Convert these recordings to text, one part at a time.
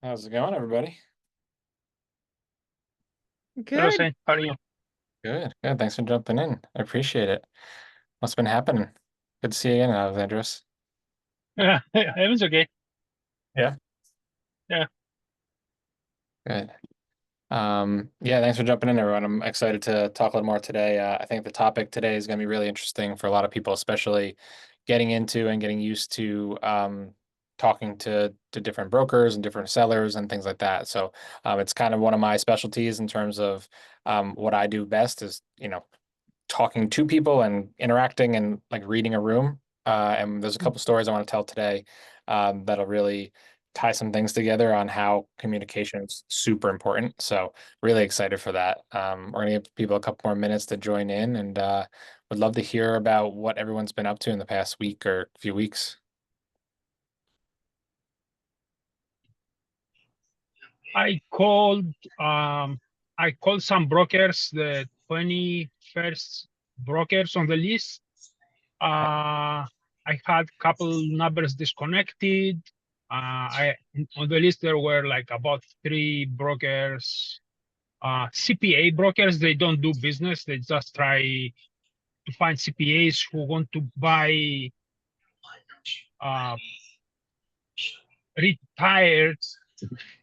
How's it going, everybody? Hello, Good. Saint. How are you? Good, good. Thanks for jumping in. I appreciate it. What's been happening? Good to see you again, Alexandros. Yeah, everything's okay. Yeah. Yeah. Good. Yeah, thanks for jumping in, everyone. I'm excited to talk a little more today. I think the topic today is going to be really interesting for a lot of people, especially getting into and getting used to talking to different brokers and different sellers and things like that. So it's kind of one of my specialties in terms of what I do best is, talking to people and interacting and like reading a room. And there's a couple stories I want to tell today that'll really tie some things together on how communication is super important. So really excited for that. We're gonna give people a couple more minutes to join in, and would love to hear about what everyone's been up to in the past week or few weeks. I called um I called some brokers, the 21st brokers on the list. I had couple numbers disconnected. I on the list there were like about three brokers, CPA brokers. They don't do business. They just try to find CPAs who want to buy uh, retired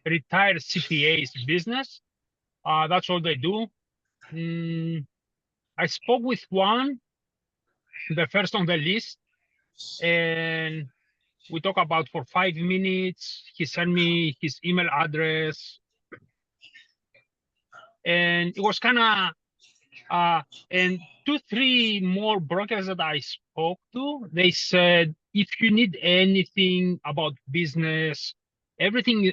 retired CPAs business. That's all they do. Mm, I spoke with one, the first on the list, and we talked about for 5 minutes. He sent me his email address, and it was kind of and two, three more brokers that I spoke to, they said if you need anything about business, everything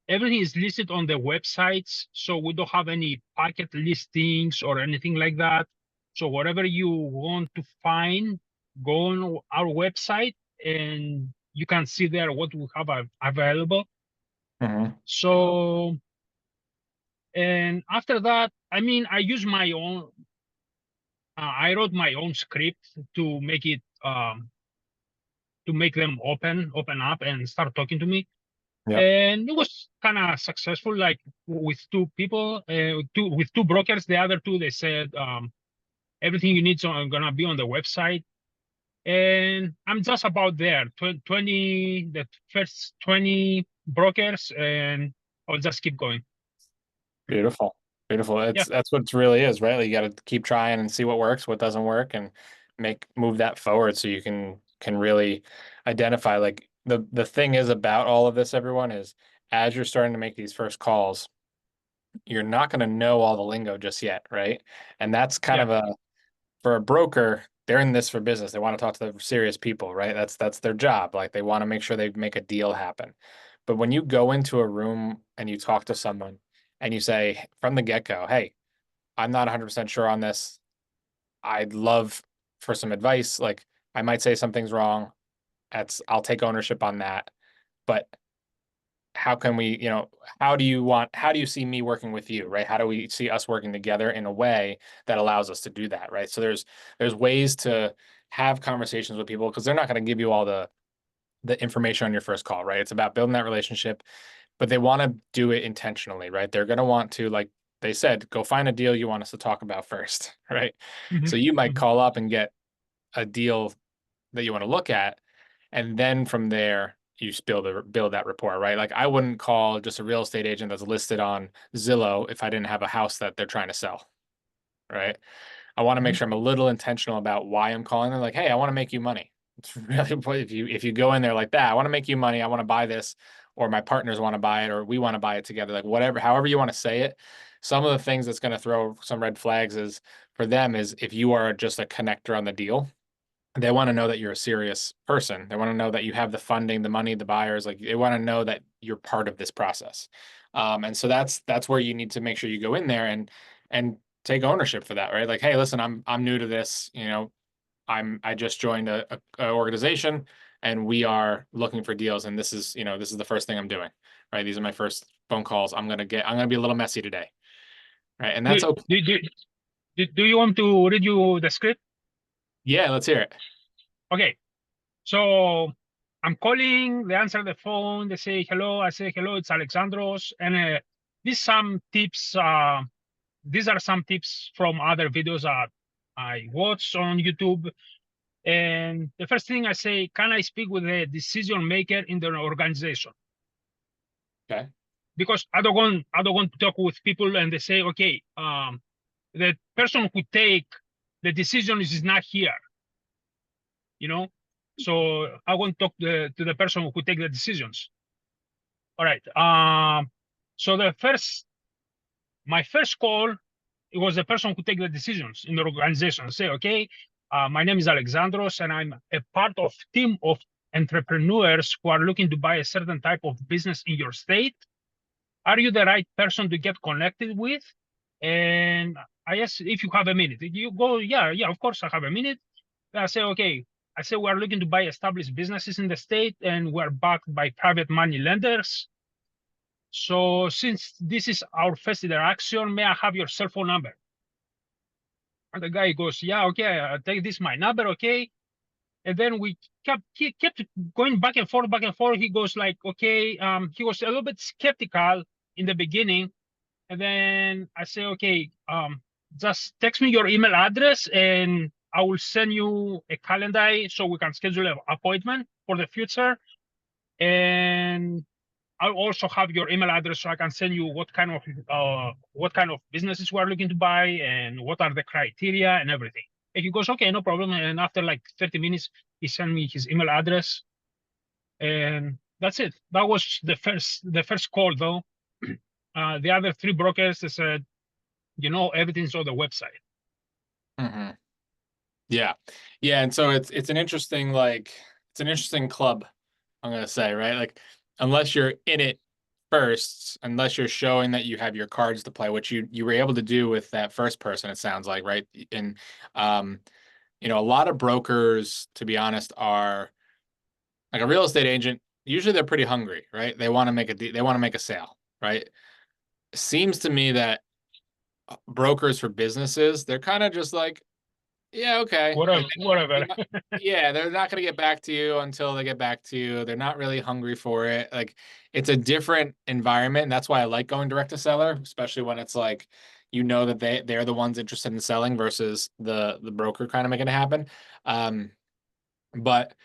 is listed on the websites. So we don't have any packet listings or anything like that. So whatever you want to find, go on our website and you can see there what we have available. Hmm. So and after that, I mean, I wrote my own script to make it to make them open up and start talking to me. Yep. And it was kind of successful, like with two people, with two brokers. The other two, they said everything you need is gonna be on the website. And I'm just about there, 20, the first 20 brokers, and I'll just keep going. Beautiful. Beautiful. Yeah. That's what it really is, right? Like, you got to keep trying and see what works, what doesn't work, and move that forward so you can really identify. Like, the thing is about all of this, everyone, is as you're starting to make these first calls, you're not going to know all the lingo just yet, right? And that's kind Yeah. of a for a broker, they're in this for business. They want to talk to the serious people, right? That's their job. Like, they want to make sure they make a deal happen. But when you go into a room and you talk to someone and you say from the get-go, "Hey, I'm not 100% sure on this. I'd love for some advice. Like, I might say something's wrong. I'll take ownership on that. But how can we, how do you see me working with you, right? How do we see us working together in a way that allows us to do that, right? So there's ways to have conversations with people because they're not going to give you all the information on your first call, right? It's about building that relationship, but they want to do it intentionally, right? They're going to want to, like they said, go find a deal you want us to talk about first, right? Hmm. So you might Hmm. call up and get a deal that you want to look at, and then from there you build that rapport, right? Like, I wouldn't call just a real estate agent that's listed on Zillow if I didn't have a house that they're trying to sell, right? I want to make Hmm. sure I'm a little intentional about why I'm calling them. Like, hey, I want to make you money. It's really important. If you go in there like that, I want to make you money. I want to buy this, or my partners want to buy it, or we want to buy it together. Like, whatever, however you want to say it. Some of the things that's going to throw some red flags is for them is if you are just a connector on the deal, they want to know that you're a serious person. They want to know that you have the funding, the money, the buyers. Like, they want to know that you're part of this process. And so that's where you need to make sure you go in there and take ownership for that, right? Like, hey, listen, I'm new to this. I just joined a organization, and we are looking for deals, and this is the first thing I'm doing, right? These are my first phone calls. I'm gonna be a little messy today, right? And Do, that's okay. do, do, do you want to read you the script? Yeah, let's hear it. Okay. So I'm calling, they answer the phone, they say hello, I say hello, it's Alexandros. And these some tips, these are some tips from other videos that I watch on YouTube. And the first thing I say, can I speak with the decision maker in the organization? Okay. Because I don't want to talk with people and they say, okay, the person who take the decision is not here, you know. So I want to talk to the person who take the decisions. All right. So my first call, it was the person who take the decisions in the organization. Say, okay, my name is Alexandros, and I'm a part of team of entrepreneurs who are looking to buy a certain type of business in your state. Are you the right person to get connected with? And I ask if you have a minute. You go, yeah, yeah, of course I have a minute. I say, okay. I say we are looking to buy established businesses in the state, and we're backed by private money lenders. So since this is our first interaction, may I have your cell phone number? And the guy goes, yeah, okay, I'll take this my number, okay. And then he kept going back and forth, back and forth. He goes like, okay, he was a little bit skeptical in the beginning. And then I say, okay, just text me your email address and I will send you a calendar so we can schedule an appointment for the future. And I also have your email address so I can send you what kind of businesses we are looking to buy and what are the criteria and everything. And he goes, okay, no problem. And after like 30 minutes, he sent me his email address, and that's it. That was the first call though. The other three brokers, they said, everything's on the website. Hmm. Yeah. Yeah. And so it's an interesting, like, it's an interesting club, I'm gonna say, right? Like, unless you're in it first, unless you're showing that you have your cards to play, which you were able to do with that first person, it sounds like, right? And um, a lot of brokers, to be honest, are like a real estate agent. Usually they're pretty hungry, right? They want to make they want to make a sale, right? It seems to me that brokers for businesses, they're kind of just like, yeah, okay. Whatever, Like, they whatever. might, yeah, they're not going to get back to you until they get back to you. They're not really hungry for it. Like, it's a different environment. And that's why I like going direct to seller, especially when it's like, that they're the ones interested in selling versus the broker kind of making it happen. Um, but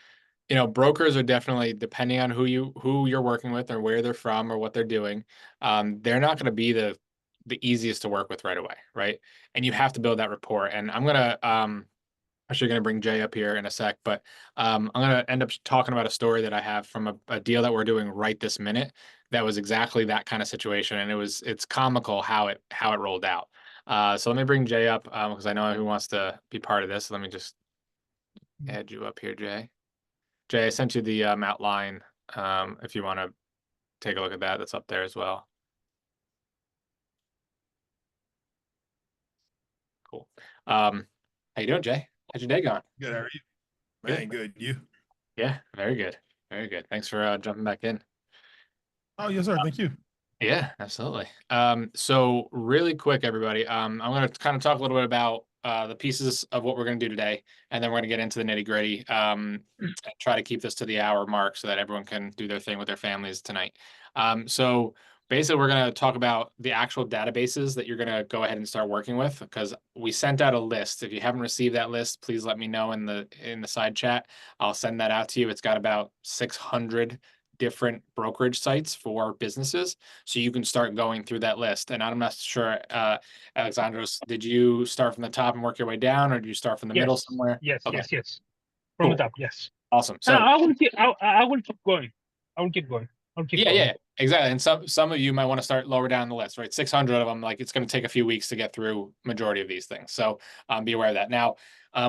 brokers are definitely, depending on who you're working with or where they're from or what they're doing, they're not going to be the easiest to work with right away, right? And you have to build that rapport. And I'm gonna actually going to bring Jay up here in a sec, but I'm going to end up talking about a story that I have from a deal that we're doing right this minute. That was exactly that kind of situation, and it's comical how it rolled out. So let me bring Jay up because I know who wants to be part of this. Let me just add you up here, Jay. Jay, I sent you the outline if you want to take a look at that. That's up there as well. Cool. How you doing, Jay? How's your day going? Good. How are you? Good. Man, good. You? Yeah, very good. Very good. Thanks for jumping back in. Oh, yes, sir. Thank you. Yeah, absolutely. So really quick, everybody, I'm going to kind of talk a little bit about the pieces of what we're going to do today, and then we're going to get into the nitty gritty. And try to keep this to the hour mark so that everyone can do their thing with their families tonight. So basically, we're going to talk about the actual databases that you're going to go ahead and start working with, because we sent out a list. If you haven't received that list, please let me know in the side chat. I'll send that out to you. It's got about 600 different brokerage sites for businesses, so you can start going through that list. And I'm not sure, Alexandros, did you start from the top and work your way down, or did you start from the middle Yes, somewhere? yes, Okay, yes, yes. From the cool, top, yes. awesome. And So I will keep. I will keep going. I will keep going. I'll keep yeah, going. yeah, exactly. And some of you might want to start lower down the list, right? 600 of them, like, it's going to take a few weeks to get through majority of these things. So be aware of that. Now,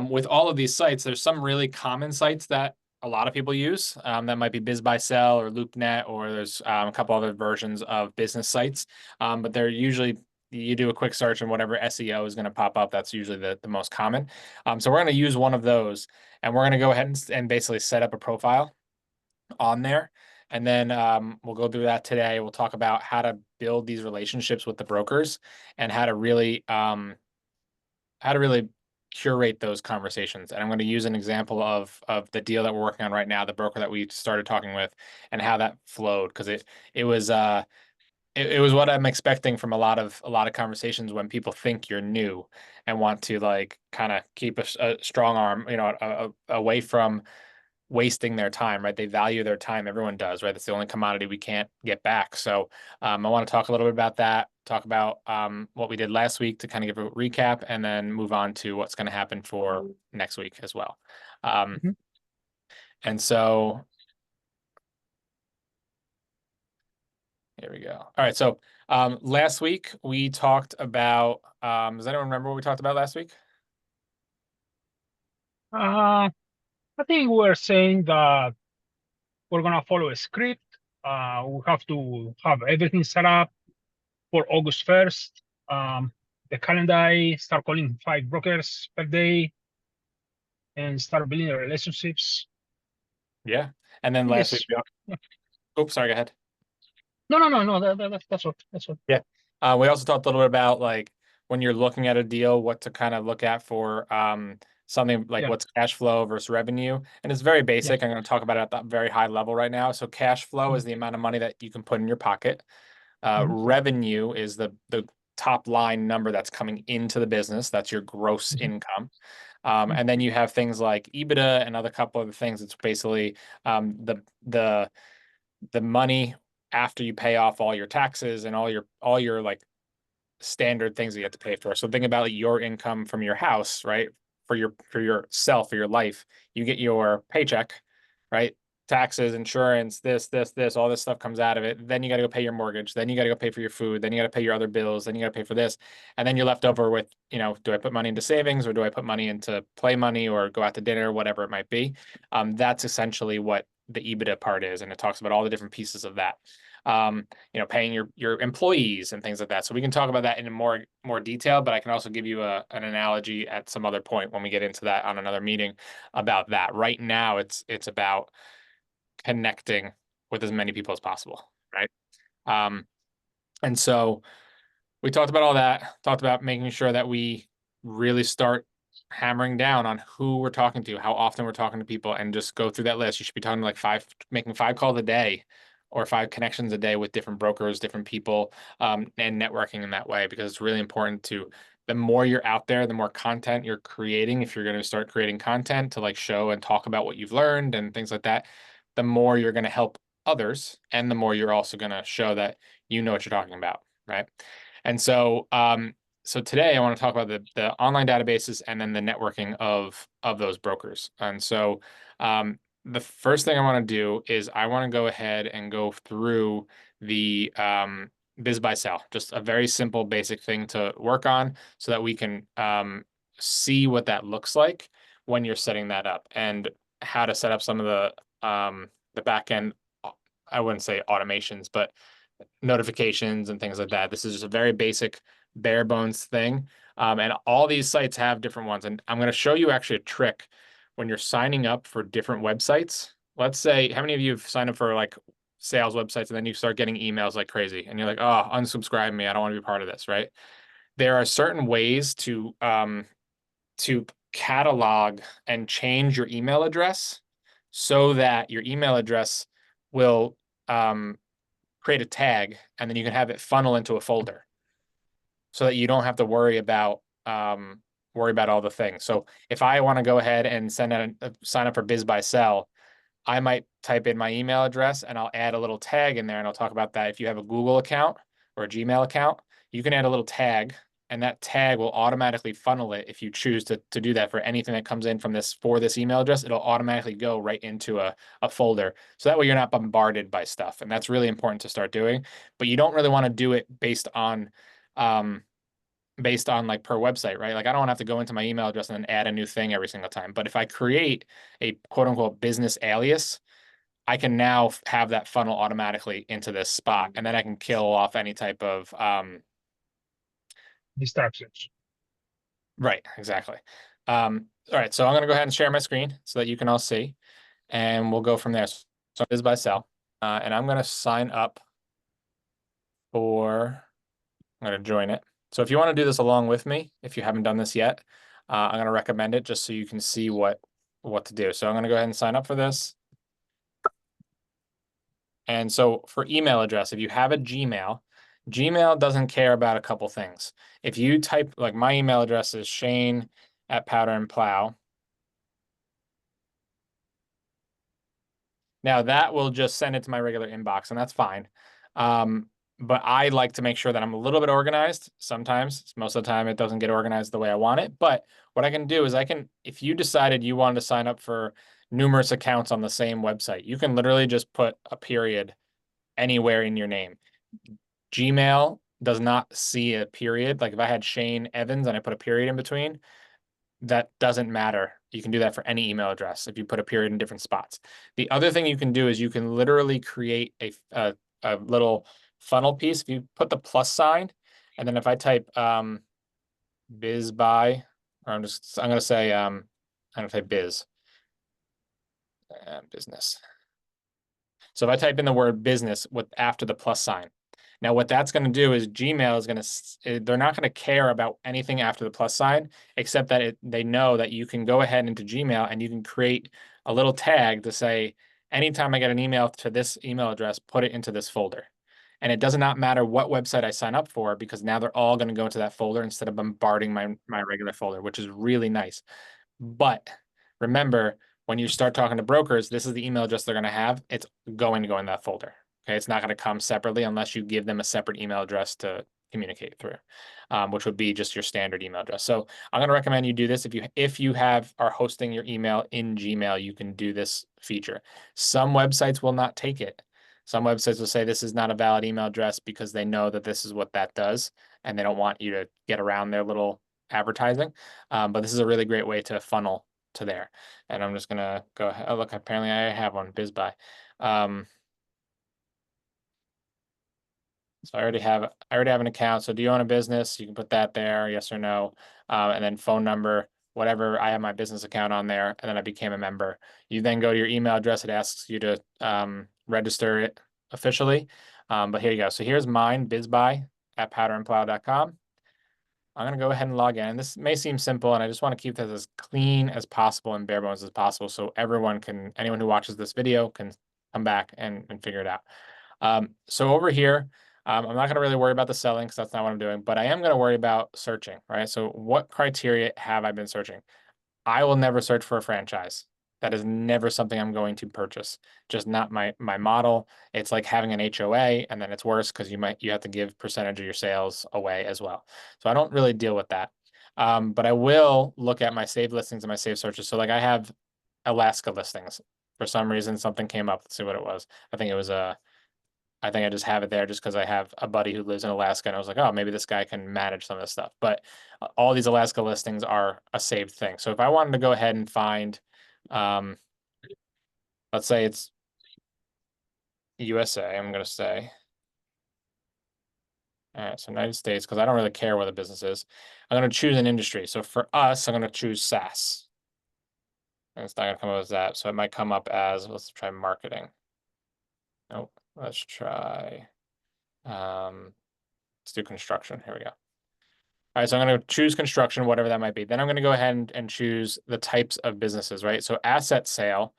with all of these sites, there's some really common sites that a lot of people use. That might be BizBuySell or LoopNet, or there's a couple other versions of business sites. But they're usually, you do a quick search and whatever SEO is going to pop up. That's usually the most common. So we're going to use one of those, and we're going to go ahead and basically set up a profile on there. And then we'll go through that today. We'll talk about how to build these relationships with the brokers, and how to really curate those conversations. And I'm going to use an example of the deal that we're working on right now, the broker that we started talking with, and how that flowed, because it was it was what I'm expecting from a lot of conversations when people think you're new and want to like kind of keep a strong arm, away from wasting their time, right? They value their time. Everyone does, right? That's the only commodity we can't get back. So I want to talk a little bit about that, talk about what we did last week to kind of give a recap, and then move on to what's going to happen for next week as well. Mhm. And so here we go. All right. So last week we talked about, does anyone remember what we talked about last week? Uh, I think we're saying that we're gonna follow a script. We have to have everything set up for August 1st. The calendar, start calling 5 brokers per day and start building the relationships. Yeah. And then last week, Yes. oops, sorry, go ahead. No. That's all. That's all. Yeah. We also talked a little bit about like when you're looking at a deal, what to kind of look at for something like Yeah. what's cash flow versus revenue. And it's very Yeah. basic. I'm going to talk about it at that very high level right now. So cash flow is Mhm. the amount of money that you can put in your pocket. Mhm. Revenue is the top line number that's coming into the business. That's your gross Mhm. income. Mhm. And then you have things like EBITDA and other couple of things. It's basically the money after you pay off all your taxes and all your like standard things that you have to pay for. So think about your income from your house, right? For yourself, for your life. You get your paycheck, right? Taxes, insurance, this, all this stuff comes out of it. Then you got to go pay your mortgage. Then you got to go pay for your food. Then you got to pay your other bills. Then you got to pay for this. And then you're left over with, do I put money into savings or do I put money into play money or go out to dinner, whatever it might be? That's essentially what the EBITDA part is. And it talks about all the different pieces of that. Paying your employees and things like that. So we can talk about that in more detail, but I can also give you an analogy at some other point when we get into that on another meeting about that. Right now, it's about connecting with as many people as possible, right? Um, and so we talked about all that, talked about making sure that we really start hammering down on who we're talking to, how often we're talking to people, and just go through that list. You should be talking to making 5 calls a day or 5 connections a day with different brokers, different people, and networking in that way, because it's really important the more you're out there, the more content you're creating. If you're going to start creating content to like show and talk about what you've learned and things like that, the more you're going to help others, and the more you're also going to show that you know what you're talking about, right? And so today I want to talk about the online databases and then the networking of those brokers. And so the first thing I want to do is I want to go ahead and go through the biz buy sell, just a very simple basic thing to work on so that we can see what that looks like when you're setting that up and how to set up some of the back end. I wouldn't say automations, but notifications and things like that. This is just a very basic bare bones thing. And all these sites have different ones. And I'm going to show you actually a trick when you're signing up for different websites. Let's say, how many of you have signed up for like sales websites and then you start getting emails like crazy and you're like, oh, unsubscribe me. I don't want to be part of this, right? There are certain ways to catalog and change your email address so that your email address will create a tag and then you can have it funnel into a folder so that you don't have to worry about all the things. So if I want to go ahead and sign up for Biz by Sell, I might type in my email address and I'll add a little tag in there and I'll talk about that. If you have a Google account or a Gmail account, you can add a little tag and that tag will automatically funnel it if you choose to do that for anything that comes in for this email address. It'll automatically go right into a folder. So that way you're not bombarded by stuff. And that's really important to start doing. But you don't really want to do it um, based on like per website, right? Like I don't want to have to go into my email address and then add a new thing every single time. But if I create a quote unquote business alias, I can now have that funnel automatically into this spot, and then I can kill off any type of Distractions. right, exactly. All right, so I'm gonna go ahead and share my screen so that you can all see, and we'll go from there. So this is by Sal, and I'm gonna sign up for. I'm gonna join it. So if you want to do this along with me, if you haven't done this yet, I'm going to recommend it just so you can see what to do. So I'm going to go ahead and sign up for this. And so for email address, if you have a Gmail, Gmail doesn't care about a couple things. If you type, like my email address is Shane at Powder and Plow. Now that will just send it to my regular inbox, and that's fine. But I like to make sure that I'm a little bit organized. Sometimes, most of the time, it doesn't get organized the way I want it. But what I can do is if you decided you wanted to sign up for numerous accounts on the same website, you can literally just put a period anywhere in your name. Gmail does not see a period. Like if I had Shane Evans and I put a period in between, that doesn't matter. You can do that for any email address if you put a period in different spots. The other thing you can do is you can literally create a little funnel piece. If you put the plus sign, and then if I type biz by, or I'm gonna say I'm gonna type biz business. So if I type in the word business with after the plus sign, now what that's going to do is Gmail is going to, they're not going to care about anything after the plus sign, except that they know that you can go ahead into Gmail and you can create a little tag to say, anytime I get an email to this email address, put it into this folder. And it does not matter what website I sign up for, because now they're all going to go into that folder instead of bombarding my regular folder, which is really nice. But remember, when you start talking to brokers, this is the email address they're going to have. It's going to go in that folder. Okay, it's not going to come separately unless you give them a separate email address to communicate through, which would be just your standard email address. So I'm going to recommend you do this. If you are hosting your email in Gmail, you can do this feature. Some websites will not take it. Some websites will say this is not a valid email address because they know that this is what that does, and they don't want you to get around their little advertising. But this is a really great way to funnel to there. And I'm just gonna go ahead. Oh, look, apparently I have one, BizBuy. So I already have an account. So do you own a business? You can put that there, yes or no. And then phone number, whatever. I have my business account on there, and then I became a member. You then go to your email address. It asks you to register it officially. But here you go. So here's mine, bizbuy at powderandplow.com. I'm going to go ahead and log in. And this may seem simple, and I just want to keep this as clean as possible and bare bones as possible so anyone who watches this video can come back and figure it out. So over here, I'm not going to really worry about the selling because that's not what I'm doing, but I am going to worry about searching, right? So what criteria have I been searching? I will never search for a franchise. That is never something I'm going to purchase. Just not my model. It's like having an HOA, and then it's worse because you have to give percentage of your sales away as well. So I don't really deal with that. But I will look at my saved listings and my saved searches. So like I have Alaska listings. For some reason, something came up. Let's see what it was. I think it was I think I just have it there just because I have a buddy who lives in Alaska, and I was like, oh, maybe this guy can manage some of this stuff. But all these Alaska listings are a saved thing. So if I wanted to go ahead and find, let's say it's USA, I'm going to say. All right, so United States, because I don't really care where the business is. I'm going to choose an industry. So for us, I'm going to choose SaaS. And it's not going to come up as that. So it might come up as, let's try marketing. Nope, let's try, let's do construction. Here we go. All right, so I'm going to choose construction, whatever that might be. Then I'm going to go ahead and choose the types of businesses, right? So asset sale,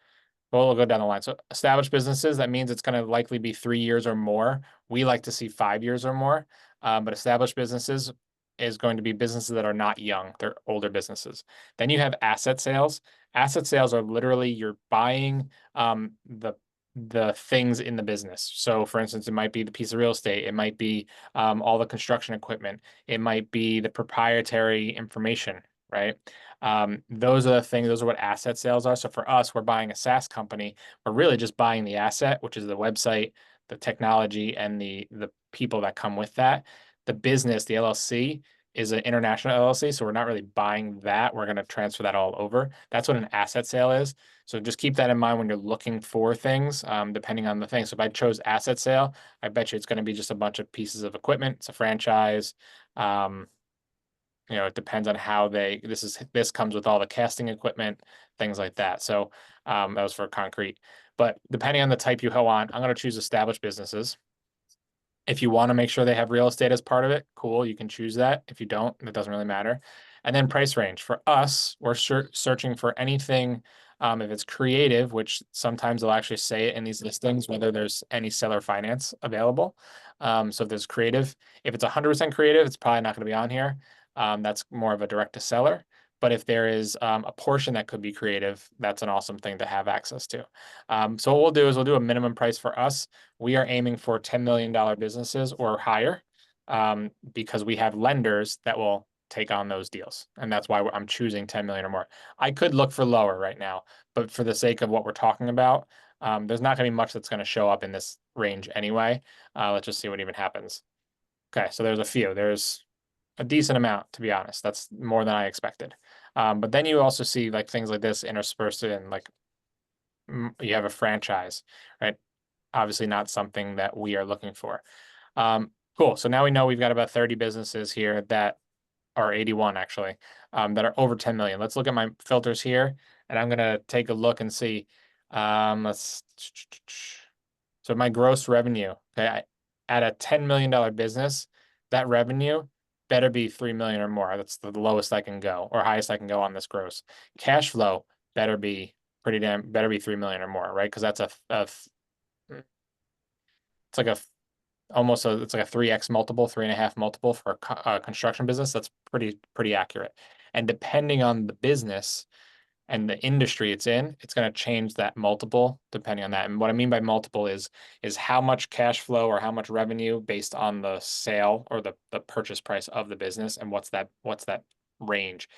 well, we'll go down the line. So established businesses, that means it's going to likely be 3 years or more. We like to see 5 years or more. But established businesses is going to be businesses that are not young. They're older businesses. Then you have asset sales. Asset sales are literally you're buying the things in the business. So for instance, it might be the piece of real estate. It might be all the construction equipment. It might be the proprietary information, right? Those are the things, those are what asset sales are. So for us, we're buying a SaaS company. We're really just buying the asset, which is the website, the technology, and the people that come with that. The business, the LLC, is an international LLC, so we're not really buying that. We're going to transfer that all over. That's what an asset sale is. So just keep that in mind when you're looking for things, depending on the thing. So if I chose asset sale, I bet you it's going to be just a bunch of pieces of equipment. It's a franchise. It depends on how this comes with all the casting equipment, things like that. So that was for concrete. But depending on the type you want, I'm going to choose established businesses. If you want to make sure they have real estate as part of it, cool, you can choose that. If you don't, it doesn't really matter. And then price range. For us, we're searching for anything. If it's creative, which sometimes they'll actually say it in these listings, whether there's any seller finance available. So if there's creative, if it's 100% creative, it's probably not going to be on here. That's more of a direct to seller. But if there is a portion that could be creative, that's an awesome thing to have access to. So what we'll do is we'll do a minimum price for us. We are aiming for $10 million businesses or higher, because we have lenders that will take on those deals. And that's why I'm choosing 10 million or more. I could look for lower right now, but for the sake of what we're talking about, there's not going to be much that's going to show up in this range anyway. Let's just see what even happens. Okay, so there's a few. There's a decent amount, to be honest. That's more than I expected. But then you also see like things like this interspersed in, like, you have a franchise, right? Obviously not something that we are looking for. Cool. So now we know we've got about 30 businesses here that are 81 actually, that are over 10 million. Let's look at my filters here, and I'm gonna take a look and see. So my gross revenue, okay, at a $10 million business, that revenue better be 3 million or more. That's the lowest I can go, or highest I can go on this gross. Cash flow better be better be 3 million or more, right? Because that's it's like a almost it's like a 3x multiple, 3.5 multiple for a construction business. That's pretty accurate. And depending on the business and the industry it's in, it's going to change that multiple depending on that. And what I mean by multiple is how much cash flow or how much revenue based on the sale or the purchase price of the business, and what's that range.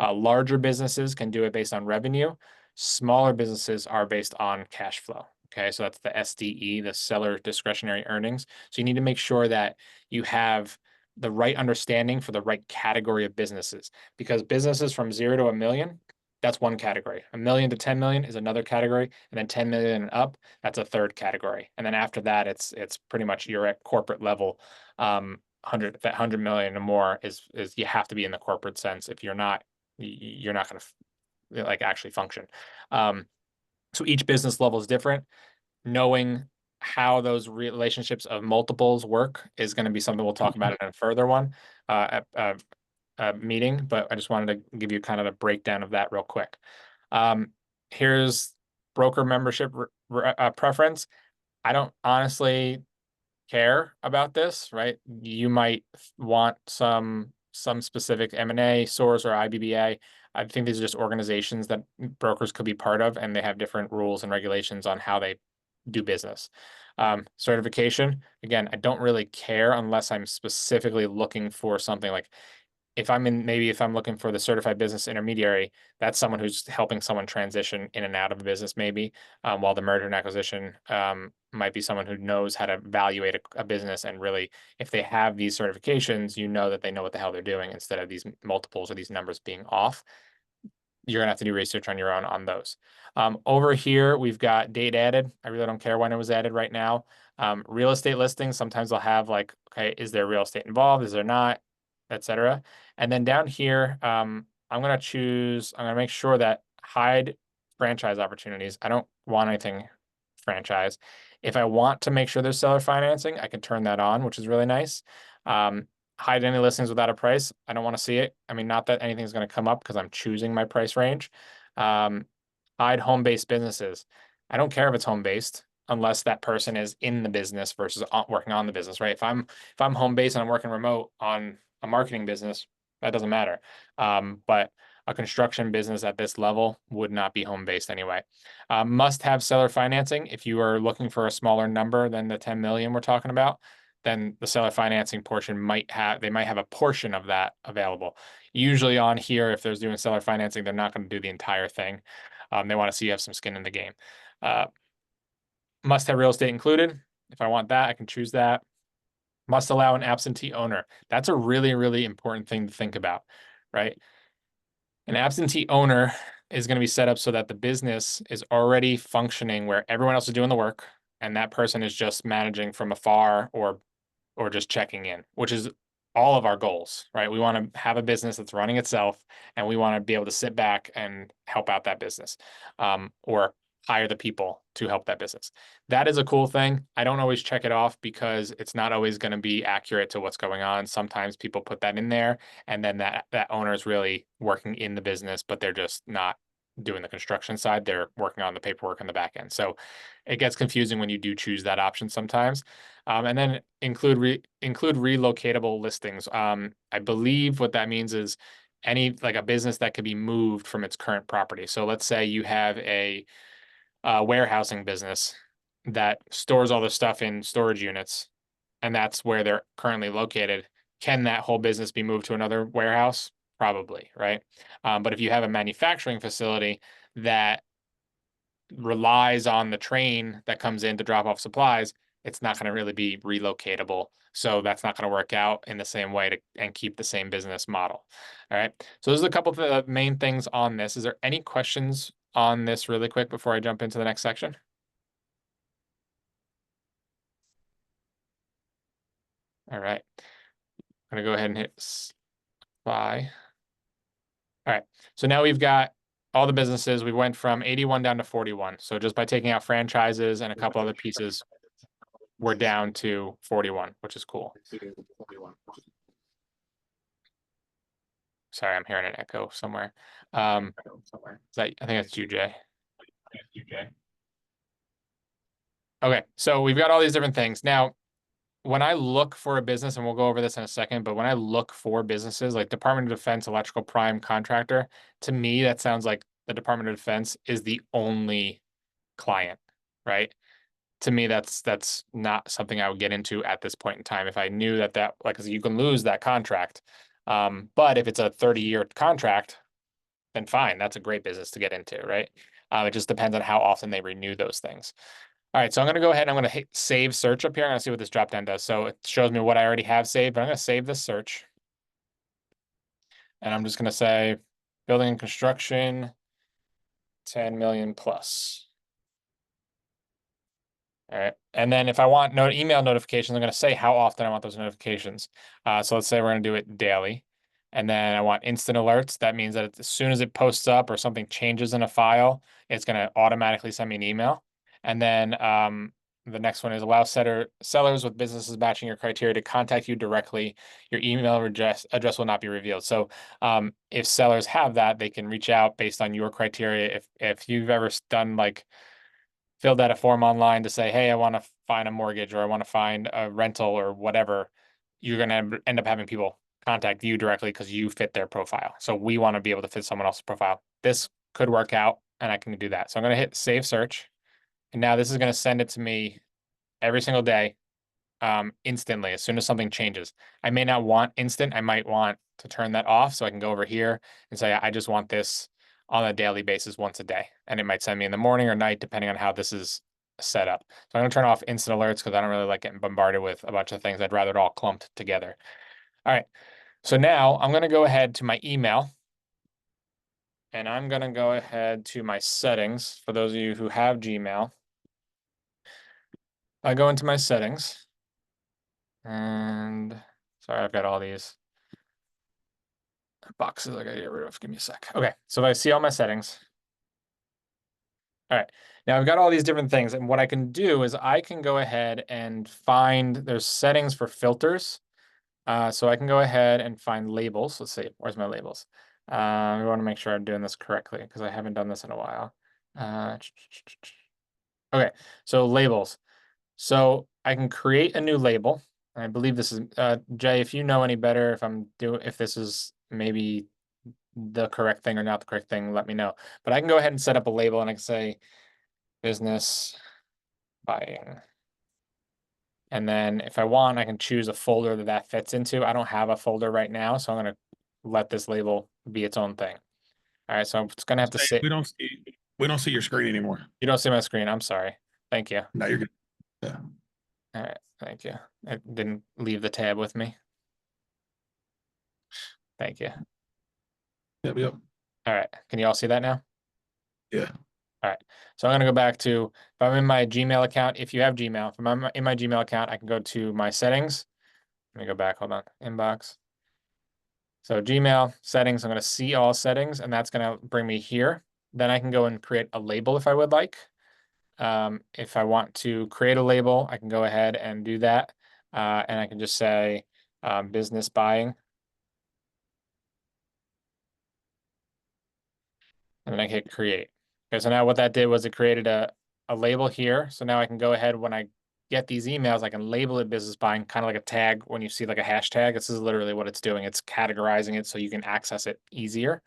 Larger businesses can do it based on revenue. Smaller businesses are based on cash flow. Okay, so that's the SDE, the seller discretionary earnings. So you need to make sure that you have the right understanding for the right category of businesses, because businesses from 0 to 1 million, that's one category. 1 million to 10 million is another category, and then 10 million and up, that's a third category. And then after that, it's pretty much you're at corporate level. 100 million or more is you have to be in the corporate sense. If you're not, you're not going to like actually function. So each business level is different. Knowing how those relationships of multiples work is going to be something we'll talk about in a further one, meeting, but I just wanted to give you kind of a breakdown of that real quick. Here's broker membership preference. I don't honestly care about this, right? You might want some specific M&A source or IBBA. I think these are just organizations that brokers could be part of, and they have different rules and regulations on how they do business. Certification, again, I don't really care unless I'm specifically looking for something. Like if I'm looking for the certified business intermediary, that's someone who's helping someone transition in and out of a business, maybe, while the merger and acquisition might be someone who knows how to evaluate a business. And really, if they have these certifications, you know that they know what the hell they're doing, instead of these multiples or these numbers being off. You're gonna have to do research on your own on those. Over here, we've got date added. I really don't care when it was added right now. Real estate listings, sometimes they'll have like, okay, is there real estate involved? Is there not? Etc. And then down here, I'm gonna make sure that hide franchise opportunities. I don't want anything franchise. If I want to make sure there's seller financing, I can turn that on, which is really nice. Hide any listings without a price. I don't want to see it. I mean, not that anything's going to come up because I'm choosing my price range. Hide home-based businesses. I don't care if it's home-based unless that person is in the business versus working on the business, right? If I'm home-based and I'm working remote on a marketing business, that doesn't matter. But a construction business at this level would not be home-based anyway. Must have seller financing. If you are looking for a smaller number than the 10 million we're talking about, then the seller financing portion might have a portion of that available. Usually on here, if there's doing seller financing, they're not going to do the entire thing. They want to see you have some skin in the game. Must have real estate included. If I want that, I can choose that. Must allow an absentee owner. That's a really, really important thing to think about, right? An absentee owner is going to be set up so that the business is already functioning where everyone else is doing the work, and that person is just managing from afar or just checking in, which is all of our goals, right? We want to have a business that's running itself, and we want to be able to sit back and help out that business, or hire the people to help that business. That is a cool thing. I don't always check it off because it's not always going to be accurate to what's going on. Sometimes people put that in there and then that owner is really working in the business, but they're just not doing the construction side. They're working on the paperwork on the back end. So it gets confusing when you do choose that option sometimes. And then include relocatable listings. I believe what that means is any like a business that could be moved from its current property. So let's say you have a warehousing business that stores all the stuff in storage units, and that's where they're currently located. Can that whole business be moved to another warehouse? Probably, right? But if you have a manufacturing facility that relies on the train that comes in to drop off supplies, it's not going to really be relocatable. So that's not going to work out in the same way to and keep the same business model. All right. So those are a couple of the main things on this. Is there any questions on this really quick before I jump into the next section? All right. I'm going to go ahead and hit apply. All right. So now we've got all the businesses. We went from 81 down to 41. So just by taking out franchises and a couple other pieces, we're down to 41, which is cool. Sorry, I'm hearing an echo somewhere. I think that's you, Jay. Okay, so we've got all these different things. Now, when I look for a business, and we'll go over this in a second, but when I look for businesses like Department of Defense electrical prime contractor, to me, that sounds like the Department of Defense is the only client, right? To me, that's not something I would get into at this point in time. If I knew that like you can lose that contract, but if it's a 30-year contract, then fine, that's a great business to get into, right? It just depends on how often they renew those things. All right, so I'm going to go ahead and I'm going to hit save search up here. I'm going to see what this dropdown does. So it shows me what I already have saved, but I'm going to save this search. And I'm just going to say building and construction, 10 million plus. All right. And then if I want email notifications, I'm going to say how often I want those notifications. So let's say we're going to do it daily. And then I want instant alerts. That means that as soon as it posts up or something changes in a file, it's going to automatically send me an email. And then the next one is allow sellers with businesses matching your criteria to contact you directly. Your email address will not be revealed. So if sellers have that, they can reach out based on your criteria. If you've ever done like filled out a form online to say, hey, I want to find a mortgage or I want to find a rental or whatever, you're going to end up having people contact you directly because you fit their profile. So we want to be able to fit someone else's profile. This could work out and I can do that. So I'm going to hit save search. And now this is going to send it to me every single day, instantly, as soon as something changes. I may not want instant. I might want to turn that off so I can go over here and say, I just want this on a daily basis once a day. And it might send me in the morning or night, depending on how this is set up. So I'm going to turn off instant alerts because I don't really like getting bombarded with a bunch of things. I'd rather it all clumped together. All right. So now I'm going to go ahead to my email. And I'm going to go ahead to my settings. For those of you who have Gmail, I go into my settings. And sorry, I've got all these boxes I gotta get rid of. Give me a sec. Okay, so if I see all my settings. All right, now I've got all these different things. And what I can do is I can go ahead and find, there's settings for filters. So I can go ahead and find labels. Let's see, where's my labels? I want to make sure I'm doing this correctly because I haven't done this in a while. Okay, so labels. So I can create a new label. I believe this is Jay, if you know any better, if this is maybe the correct thing or not the correct thing, let me know. But I can go ahead and set up a label and I can say business buying. And then if I want, I can choose a folder that fits into. I don't have a folder right now, so I'm going to let this label be its own thing. All right, so it's going to have to sit. We don't see your screen anymore. You don't see my screen. I'm sorry. Thank you. No, you're good. Yeah. All right, thank you. I didn't leave the tab with me. Thank you. Yep. All right, can you all see that now? Yeah. All right, so I'm gonna go back to, if I'm in my Gmail account, if you have Gmail, if I'm in my Gmail account, I can go to my settings. Let me go back, hold on, inbox. So Gmail, settings, I'm gonna see all settings, and that's gonna bring me here. Then I can go and create a label if I would like. If I want to create a label, I can go ahead and do that. And I can just say business buying. And then I hit create. Okay, so now what that did was it created a label here. So now I can go ahead when I get these emails, I can label it business buying, kind of like a tag when you see like a hashtag. This is literally what it's doing. It's categorizing it so you can access it easier.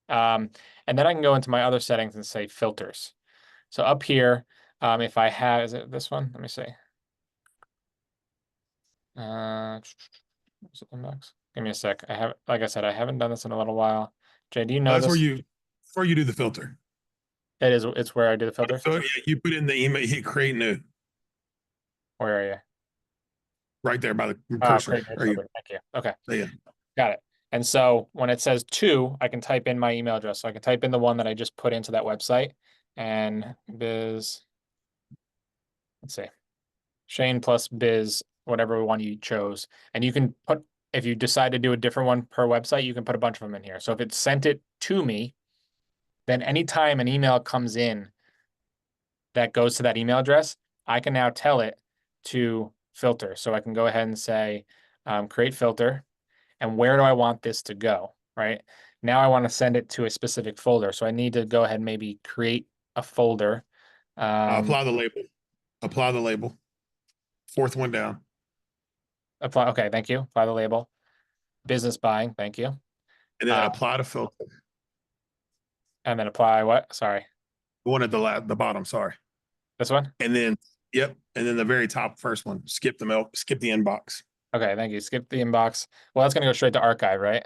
And then I can go into my other settings and say filters. So up here, if I have, is it this one? Let me see. Is it inbox? Give me a sec. I have, like I said, I haven't done this in a little while. Jay, do you know That's this? where you do the filter. It is. It's where I do the filter. So yeah, you put in the email, you hit create new Where are you? right there by the Oh, cursor. create new filter. Thank you. Okay, Yeah. got it. And so when it says to, I can type in my email address. So I can type in the one that I just put into that website and biz. Let's see, Shane plus biz, whatever one you chose. And you can put, if you decide to do a different one per website, you can put a bunch of them in here. So if it sent it to me, then anytime an email comes in that goes to that email address, I can now tell it to filter. So I can go ahead and say, create filter. And where do I want this to go, right? Now I want to send it to a specific folder. So I need to go ahead and maybe create a folder. Apply the label. Apply the label. Fourth one down. Apply. Okay, thank you. Apply the label. Business buying, thank you. And then apply the filter. And then apply what? Sorry. The one at the bottom, sorry. This one? And then, yep. And then the very top first one, skip the inbox. Okay, thank you. Skip the inbox. Well, that's gonna go straight to archive, right?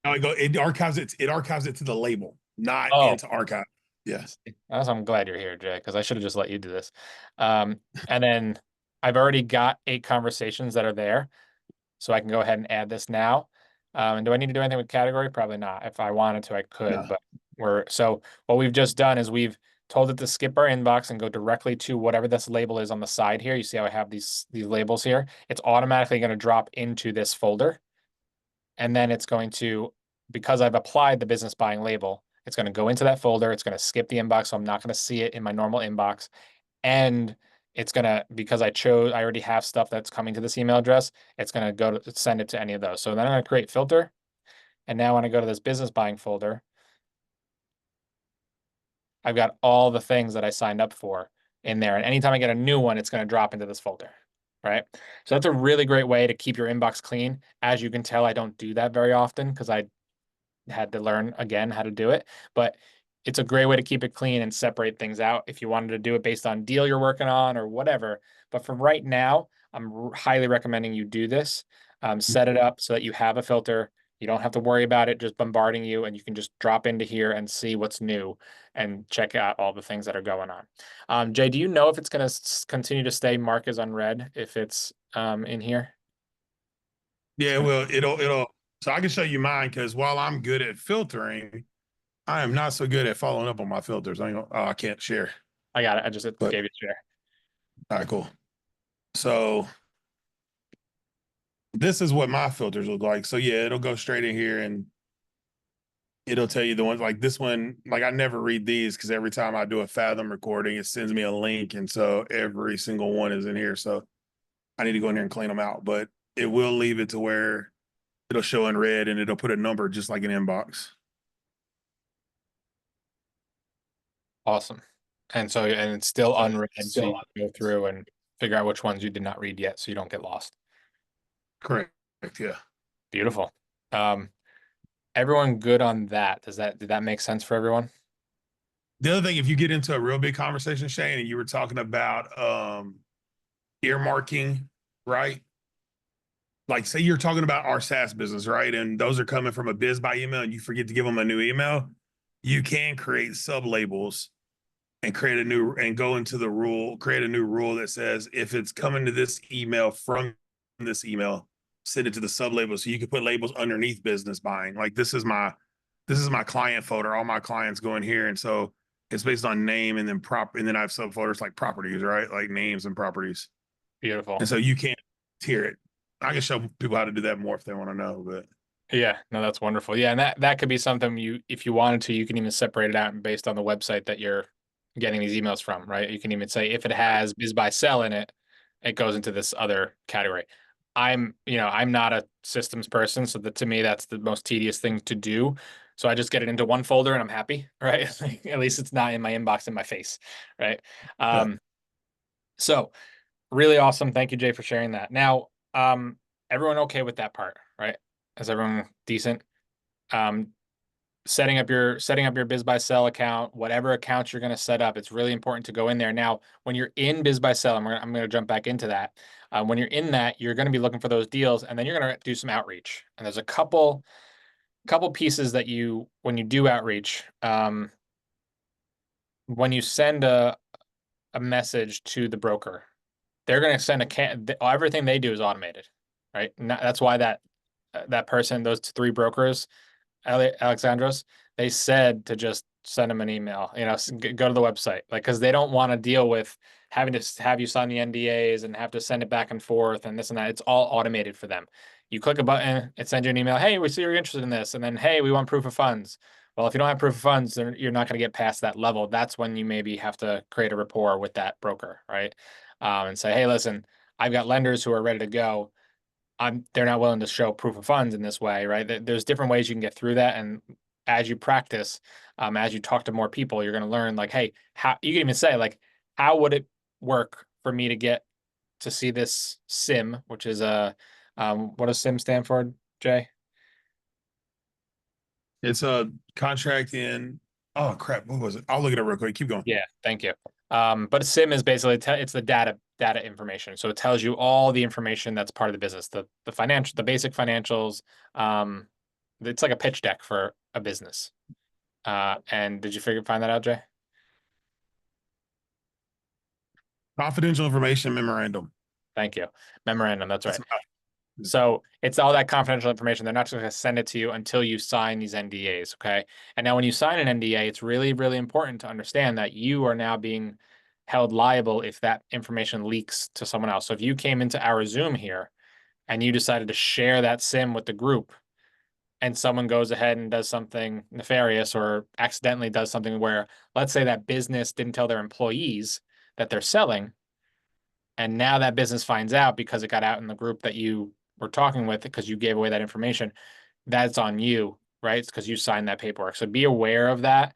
No, it archives it to the label, not into archive. Yes. I'm glad you're here, Jay, because I should have just let you do this. And then I've already got 8 conversations that are there. So I can go ahead and add this now. And do I need to do anything with category? Probably not. If I wanted to, I could, No. but so what we've just done is we've told it to skip our inbox and go directly to whatever this label is on the side here. You see how I have these labels here? It's automatically going to drop into this folder. And then it's going to, because I've applied the business buying label, it's going to go into that folder. It's going to skip the inbox. So I'm not going to see it in my normal inbox. And it's going to, because I already have stuff that's coming to this email address, it's going to go to send it to any of those. So then I'm going to create filter. And now when I go to this business buying folder, I've got all the things that I signed up for in there. And anytime I get a new one, it's going to drop into this folder, right? So that's a really great way to keep your inbox clean. As you can tell, I don't do that very often because I had to learn again how to do it, but it's a great way to keep it clean and separate things out if you wanted to do it based on deal you're working on or whatever. But for right now, I'm highly recommending you do this. Set it up so that you have a filter. You don't have to worry about it just bombarding you, and you can just drop into here and see what's new and check out all the things that are going on. Jay, do you know if it's going to continue to stay marked as unread if it's in here? Yeah, well, it'll. So I can show you mine because while I'm good at filtering, I am not so good at following up on my filters. I can't share. I got it. I just gave you a share. All right, cool. So this is what my filters look like. So yeah, it'll go straight in here and it'll tell you the ones like this one. Like I never read these because every time I do a Fathom recording, it sends me a link. And so every single one is in here. So I need to go in here and clean them out, but it will leave it to where it'll show in red and it'll put a number just like an inbox. Awesome. And it's still unread, so you can go through and figure out which ones you did not read yet so you don't get lost. Correct. Yeah. Beautiful. Everyone good on that? Did that make sense for everyone? The other thing, if you get into a real big conversation, Shane, and you were talking about earmarking, right? Like say you're talking about our SaaS business, right? And those are coming from a biz by email and you forget to give them a new email, you can create sub labels and create a new rule that says if it's coming to this email from this email, send it to the sub label. So you can put labels underneath business buying. Like this is my client folder. All my clients go in here. And so it's based on name and then I have subfolders like properties, right? Like names and properties. Beautiful. And so you can't tier it. I can show people how to do that more if they want to know, but yeah, no, that's wonderful. Yeah, and that could be something if you wanted to, you can even separate it out based on the website that you're getting these emails from, right? You can even say if it has biz buy sell in it, it goes into this other category. I'm not a systems person, so that to me that's the most tedious thing to do. So I just get it into one folder and I'm happy, right? At least it's not in my inbox in my face, right? Yeah. So really awesome. Thank you, Jay, for sharing that. Now, everyone okay with that part, right? Is everyone decent? Um, setting up your biz buy sell account, whatever accounts you're going to set up, it's really important to go in there. Now, when you're in biz buy sell, I'm going to jump back into that. When you're in that, you're going to be looking for those deals, and then you're going to do some outreach. And there's a couple pieces that when you do outreach, when you send a message to the broker, they're going to send everything they do is automated, right? That's why that person, those three brokers, Alexandros, they said to just send them an email, go to the website, like, because they don't want to deal with having to have you sign the NDAs and have to send it back and forth and this and that. It's all automated for them. You click a button, it sends you an email. Hey, we see you're interested in this. And then, hey, we want proof of funds. Well, if you don't have proof of funds, then you're not going to get past that level. That's when you maybe have to create a rapport with that broker, right? And say, hey, listen, I've got lenders who are ready to go. They're not willing to show proof of funds in this way, right? There's different ways you can get through that, and as you practice, as you talk to more people, you're going to learn, like, hey, how you can even say, like, how would it work for me to get to see this SIM, which is what does SIM stand for, Jay? It's a contract in. Oh crap! What was it? I'll look it up real quick. Keep going. Yeah, thank you. But a SIM is basically it's the data information. So it tells you all the information that's part of the business, the basic financials. Um, it's like a pitch deck for a business. And did you find that out, Jay? Confidential information memorandum. Thank you. Memorandum, that's That's right. So it's all that confidential information. They're not just going to send it to you until you sign these NDAs, okay? And now when you sign an NDA, it's really, really important to understand that you are now being held liable if that information leaks to someone else. So if you came into our Zoom here and you decided to share that SIM with the group, and someone goes ahead and does something nefarious or accidentally does something where, let's say that business didn't tell their employees that they're selling, and now that business finds out because it got out in the group that you were talking with because you gave away that information, that's on you, right? It's because you signed that paperwork. So be aware of that,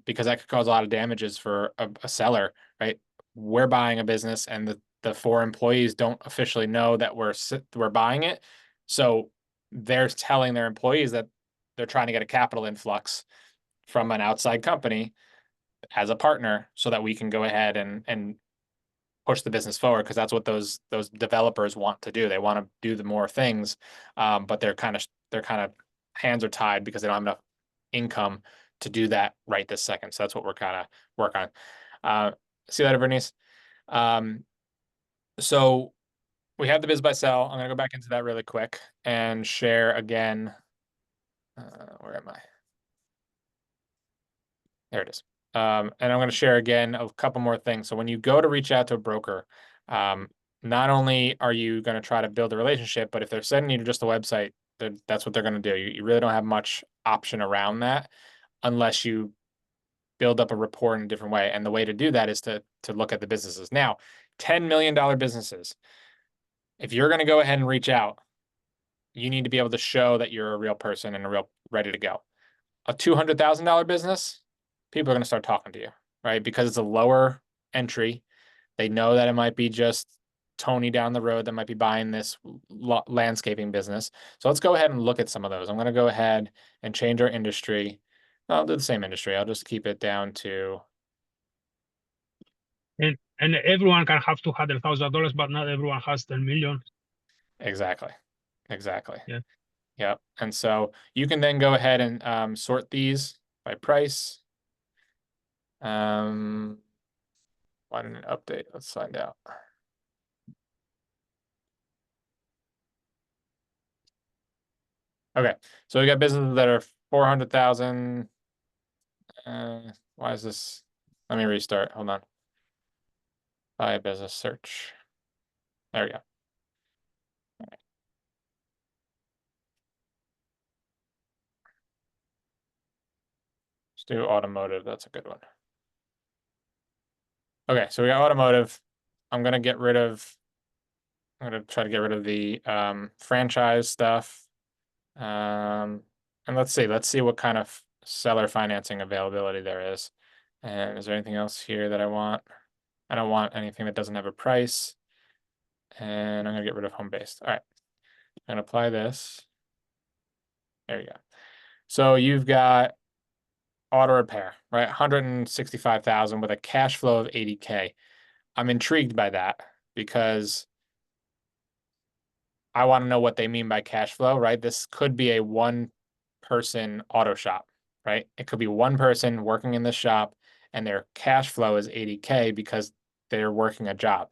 because that could cause a lot of damages for a seller, right? We're buying a business and the four employees don't officially know that we're buying it. So they're telling their employees that they're trying to get a capital influx from an outside company as a partner so that we can go ahead and push the business forward, because that's what those developers want to do. They want to do the more things, but they're kind of hands are tied because they don't have enough income to do that right this second. So that's what we're kind of work on. See that, Bernice? Um, so we have the biz buy sell. I'm gonna go back into that really quick and share again. Where am I? There it is. And I'm going to share again a couple more things. So when you go to reach out to a broker, um, not only are you going to try to build a relationship, but if they're sending you to just a website, that's what they're going to do. You really don't have much option around that unless you build up a rapport in a different way. And the way to do that is to look at the businesses. Now, $10 million businesses, if you're going to go ahead and reach out, you need to be able to show that you're a real person and a real ready to go. A $200,000 business, people are going to start talking to you, right? Because it's a lower entry. They know that it might be just Tony down the road that might be buying this landscaping business. So let's go ahead and look at some of those. I'm going to go ahead and change our industry. I'll do the same industry. I'll just keep it down to And everyone can have $200,000, but not everyone has 10 million. exactly. Exactly. Yeah. Yep. And so you can then go ahead and sort these by price. Why didn't it update? Let's find out. Okay, so we got businesses that are 400,000. Why is this? Let me restart. Hold on. Buy a business search. There we go. All right. Let's do automotive. That's a good one. Okay, so we got automotive. I'm gonna get rid of. I'm gonna try to get rid of the franchise stuff. And let's see what kind of seller financing availability there is. And is there anything else here that I want? I don't want anything that doesn't have a price. And I'm gonna get rid of home based. All right, I'm gonna apply this. There you go. So you've got auto repair, right? 165,000 with a cash flow of 80K. I'm intrigued by that because I want to know what they mean by cash flow, right? This could be a one person auto shop, right? It could be one person working in this shop and their cash flow is 80K because they're working a job,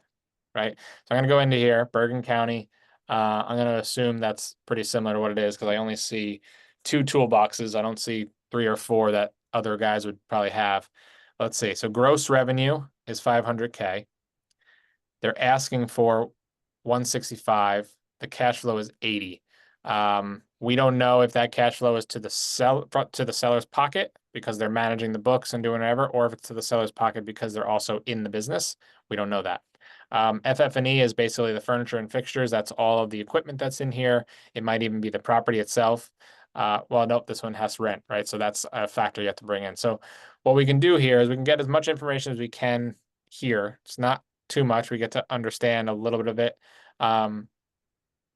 right? So I'm going to go into here, Bergen County. I'm going to assume that's pretty similar to what it is because I only see two toolboxes. I don't see three or four that other guys would probably have. Let's see. So gross revenue is 500K. They're asking for 165. The cash flow is 80. We don't know if that cash flow is to the seller's pocket because they're managing the books and doing whatever, or if it's to the seller's pocket because they're also in the business. We don't know that. FF&E is basically the furniture and fixtures. That's all of the equipment that's in here. It might even be the property itself. Well, nope, this one has rent, right? So that's a factor you have to bring in. So what we can do here is we can get as much information as we can here. It's not too much. We get to understand a little bit of it.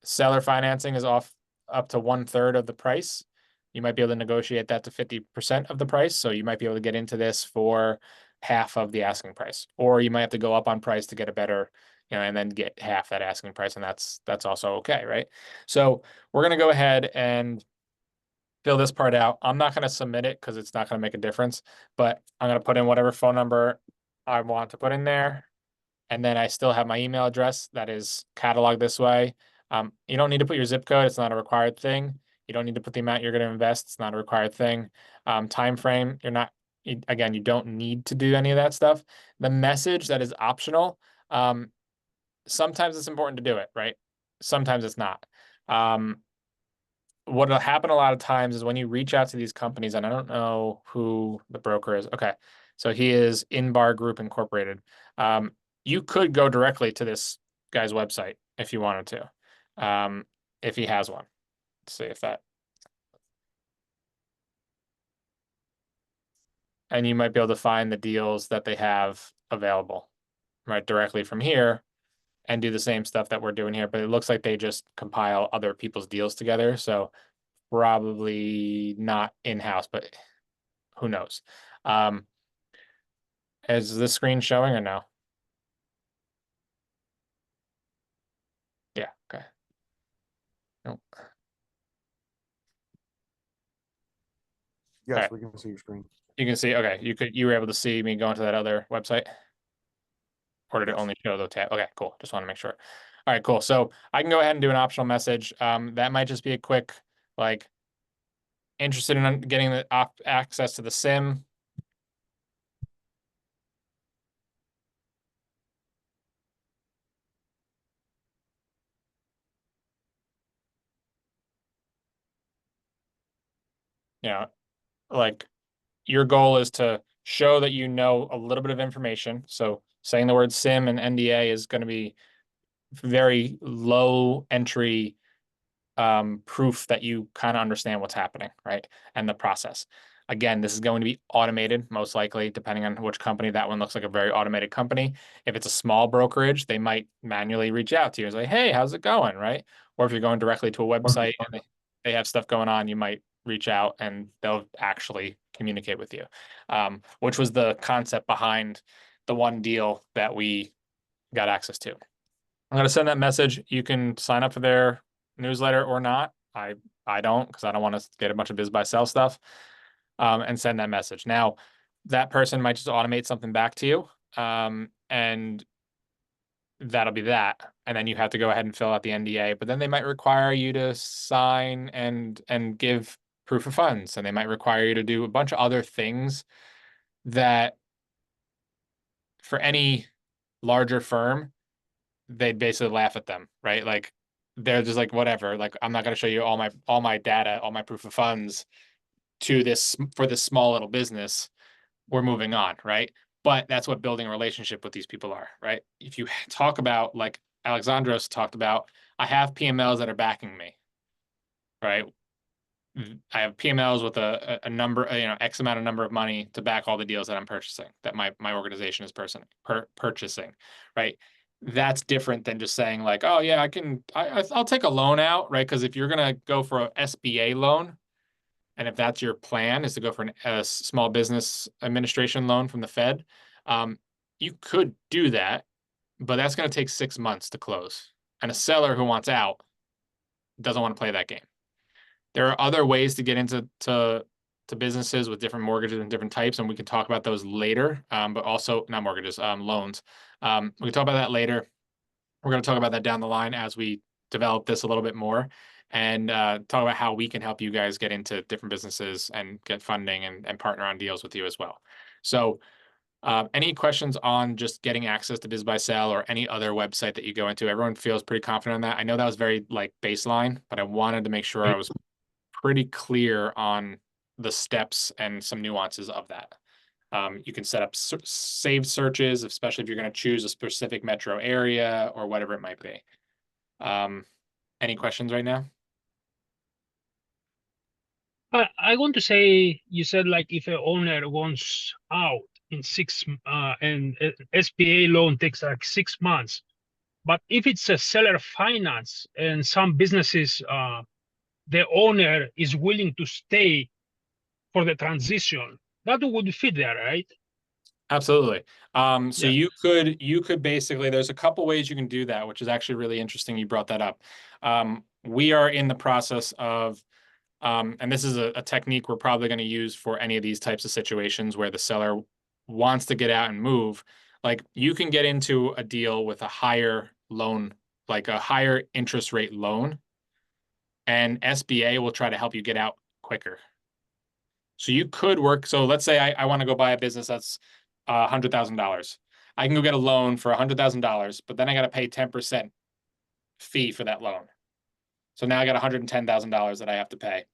Seller financing is off up to 1/3 of the price. You might be able to negotiate that to 50% of the price. So you might be able to get into this for half of the asking price, or you might have to go up on price to get a better, and then get half that asking price, and that's also okay, right? So we're gonna go ahead and fill this part out. I'm not gonna submit it because it's not gonna make a difference, but I'm gonna put in whatever phone number I want to put in there. And then I still have my email address that is cataloged this way. You don't need to put your zip code. It's not a required thing. You don't need to put the amount you're going to invest. It's not a required thing. Time frame, you're not, again, you don't need to do any of that stuff. The message that is optional, sometimes it's important to do it, right? Sometimes it's not. What'll happen a lot of times is when you reach out to these companies, and I don't know who the broker is. Okay. So he is Inbar Group Incorporated. You could go directly to this guy's website if you wanted to, if he has one. Let's see if that, and you might be able to find the deals that they have available, right, directly from here and do the same stuff that we're doing here. But it looks like they just compile other people's deals together. So probably not in-house, but who knows? Um, is this screen showing or no? Yeah, okay. Nope. Yes, Alright. we can see your screen. You can see, okay, you were able to see me going to that other website? Or did it Yes. only show the tab? Okay, cool. Just want to make sure. All right, cool. So I can go ahead and do an optional message. That might just be a quick, like, interested in getting the access to the sim. You know, like your goal is to show that you know a little bit of information. So saying the word sim and NDA is going to be very low entry proof that you kind of understand what's happening, right? And the process. Again, this is going to be automated, most likely, depending on which company. That one looks like a very automated company. If it's a small brokerage, they might manually reach out to you and say, hey, how's it going, right? Or if you're going directly to a website and they have stuff going on, you might reach out and they'll actually communicate with you, which was the concept behind the one deal that we got access to. I'm going to send that message. You can sign up for their newsletter or not. I don't because I don't want to get a bunch of biz buy sell stuff, and send that message. Now, that person might just automate something back to you, and that'll be that. And then you have to go ahead and fill out the NDA. But then they might require you to sign and give proof of funds, and they might require you to do a bunch of other things that for any larger firm they'd basically laugh at them, right? Like they're just like, whatever. Like I'm not going to show you all my data, all my proof of funds to this for this small little business. We're moving on, right? But that's what building a relationship with these people are, right? If you talk about, like Alexandros talked about, I have PMLs that are backing me, right? I have PMLs with a number, X amount of number of money to back all the deals that I'm purchasing, that my organization is purchasing, right? That's different than just saying like, oh yeah, I'll take a loan out, right? Because if you're gonna go for a SBA loan, and if that's your plan is to go for a small business administration loan from the Fed, you could do that, but that's going to take 6 months to close. And a seller who wants out doesn't want to play that game. There are other ways to get into businesses with different mortgages and different types, and we can talk about those later. But also not mortgages, loans. We can talk about that later. We're going to talk about that down the line as we develop this a little bit more and talk about how we can help you guys get into different businesses and get funding and partner on deals with you as well. So any questions on just getting access to BizBuySell or any other website that you go into? Everyone feels pretty confident on that. I know that was very like baseline, but I wanted to make sure I was pretty clear on the steps and some nuances of that. You can set up saved searches, especially if you're going to choose a specific metro area or whatever it might be. Any questions right now? I want to say, you said like if an owner wants out in and SBA loan takes like 6 months, but if it's a seller finance and some businesses, the owner is willing to stay for the transition, that would fit there, right? Absolutely. So Yeah. you could basically, there's a couple ways you can do that, which is actually really interesting. You brought that up. We are in the process of, and this is a technique we're probably going to use for any of these types of situations where the seller wants to get out and move. Like you can get into a deal with a higher loan, like a higher interest rate loan, and SBA will try to help you get out quicker. So you could work. So let's say I want to go buy a business that's $100,000. I can go get a loan for $100,000, but then I got to pay 10% fee for that loan. So now I got $110,000 that I have to pay.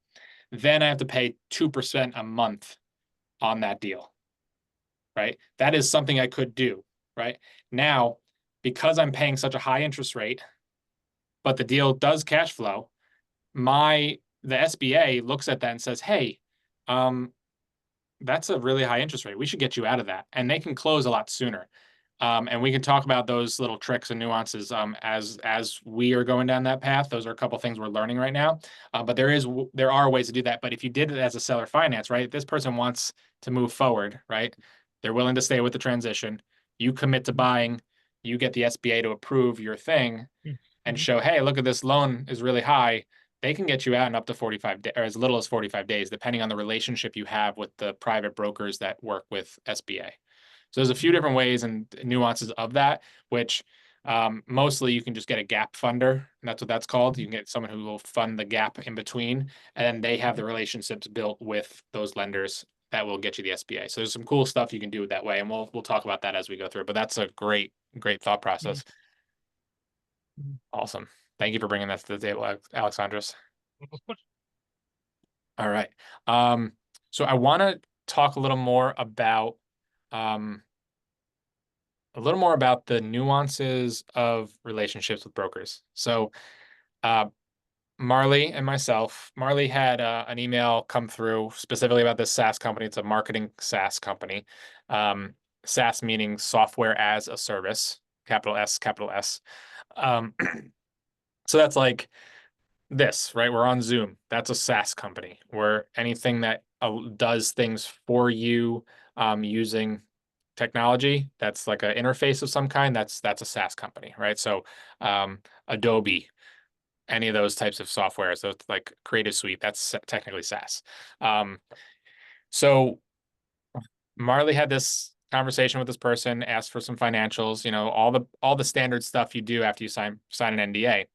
Then I have to pay 2% a month on that deal, right? That is something I could do, right? Now, because I'm paying such a high interest rate, but the deal does cash flow, the SBA looks at that and says, hey, that's a really high interest rate. We should get you out of that. And they can close a lot sooner. And we can talk about those little tricks and nuances as we are going down that path. Those are a couple things we're learning right now. But there are ways to do that. But if you did it as a seller finance, right, this person wants to move forward, right? They're willing to stay with the transition. You commit to buying, you get the SBA to approve your thing and show, hey, look at this loan is really high. They can get you out in up to 45 days or as little as 45 days, depending on the relationship you have with the private brokers that work with SBA. So there's a few different ways and nuances of that, which mostly you can just get a gap funder, and that's what that's called. You can get someone who will fund the gap in between, and then they have the relationships built with those lenders that will get you the SBA. So there's some cool stuff you can do that way, and we'll talk about that as we go through. But that's a great thought process. Awesome. Thank you for bringing that to the table, Alexandros. Of course. All right. So I want to talk a little more about the nuances of relationships with brokers. So Marley and myself, Marley had an email come through specifically about this SaaS company. It's a marketing SaaS company. SaaS meaning software as a service, capital S, capital S. So that's like this, right? We're on Zoom. That's a SaaS company where anything that does things for you using technology, that's like an interface of some kind, that's a SaaS company, right? So Adobe, any of those types of software, so it's like Creative Suite, that's technically SaaS. So Marley had this conversation with this person, asked for some financials, all the standard stuff you do after you sign an NDA.